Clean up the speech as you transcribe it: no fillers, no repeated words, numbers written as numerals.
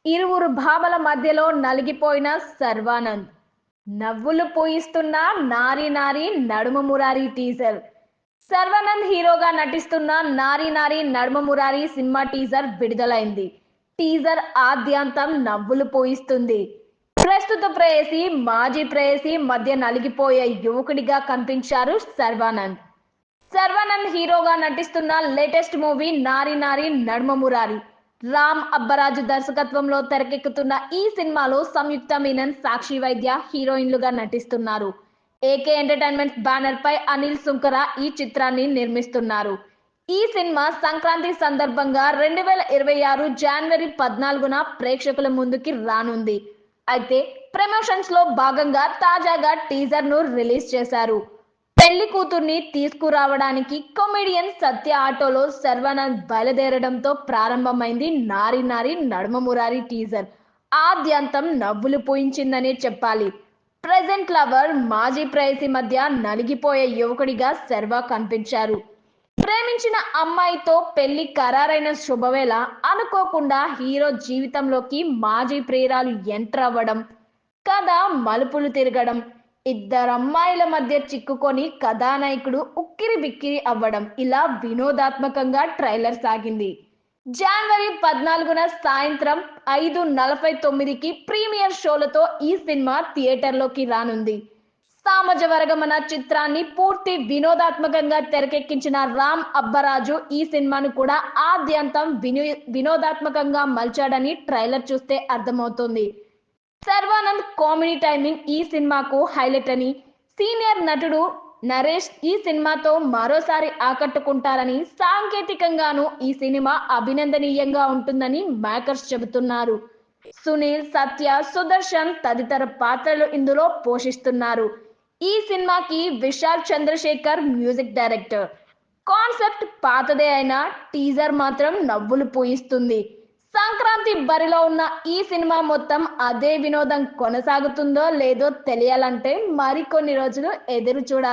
ఇరువురు భామల మధ్యలో నలిగిపోయిన శర్వానంద్. నవ్వులు పూయిస్తున్న నారి నారి నడుమ మురారి టీజర్. శర్వానంద్ హీరోగా నటిస్తున్న నారి నారి నడుమ మురారి సినిమా టీజర్ విడుదలైంది. టీజర్ ఆద్యంతం నవ్వులు పూయిస్తుంది. ప్రస్తుత ప్రేయసి మాజీ ప్రేయసి మధ్య నలిగిపోయే యువకుడిగా కనిపించారు శర్వానంద్. శర్వానంద్ హీరోగా నటిస్తున్న లేటెస్ట్ మూవీ నారి నారి నడుమ మురారి. రామ్ అబ్బరాజు దర్శకత్వంలో తెరకెక్కుతున్న ఈ సినిమాలో సంయుక్త మీనన్, సాక్షి వైద్య హీరోయిన్లుగా నటిస్తున్నారు. ఏకే ఎంటర్టైన్మెంట్స్ బ్యానర్ పై అనిల్ సుంకర ఈ చిత్రాన్ని నిర్మిస్తున్నారు. ఈ సినిమా సంక్రాంతి సందర్భంగా 2026 జనవరి 14న ప్రేక్షకుల ముందుకి రానుంది. అయితే ప్రమోషన్స్ లో భాగంగా తాజాగా టీజర్ ను రిలీజ్ చేశారు. పెళ్లి కూతుర్ని తీసుకురావడానికి కమెడియన్ సత్య ఆటోలో శర్వానంద్ బయలుదేరడంతో ప్రారంభమైంది నారి నారి నడుమ మురారి టీజర్. ఆద్యంతం నవ్వులు పూయించిందనే చెప్పాలి. ప్రెజెంట్ లవర్ మాజీ ప్రేయసి మధ్య నలిగిపోయే యువకుడిగా శర్వా కనిపించారు. ప్రేమించిన అమ్మాయితో పెళ్లి ఖరారైన శుభవేళ అనుకోకుండా హీరో జీవితంలోకి మాజీ ప్రియురాలు ఎంటర్ అవ్వడం, కథ మలుపులు తిరగడం, ఇద్దరమ్మాయిల మధ్య చిక్కుకొని కథానాయకుడు ఉక్కిరి బిక్కిరి అవ్వడం, ఇలా వినోదాత్మకంగా ట్రైలర్ సాగింది. జనవరి 14న సాయంత్రం 5:49కి ప్రీమియర్ షోలతో ఈ సినిమా థియేటర్లోకి రానుంది. సామాజ వర్గమన చిత్రాన్ని పూర్తి వినోదాత్మకంగా తెరకెక్కించిన రామ్ అబ్బరాజు ఈ సినిమాను కూడా ఆద్యంతం వినోదాత్మకంగా మలిచాడని ట్రైలర్ చూస్తే అర్థమవుతోంది. శర్వానంద్ కామెడీ టైమింగ్ ఈ సినిమాకు హైలైట్ అని, సీనియర్ నటుడు నరేష్ ఈ సినిమాతో మరోసారి ఆకట్టుకుంటారని, సాంకేతికంగానూ ఈ సినిమా అభినందనీయంగా ఉంటుందని మేకర్స్ చెబుతున్నారు. సునీల్, సత్య, సుదర్శన్ తదితర పాత్రలు ఇందులో పోషిస్తున్నారు. ఈ సినిమాకి Vishal Chandrasekhar music director. Concept పాతదే అయినా టీజర్ మాత్రం నవ్వులు పూయిస్తుంది. సంక్రాంతి బరిలో ఉన్న ఈ సినిమా మొత్తం అదే వినోదం కొనసాగుతుందో లేదో తెలియాలంటే మరికొన్ని రోజులు ఎదురు చూడాల్సి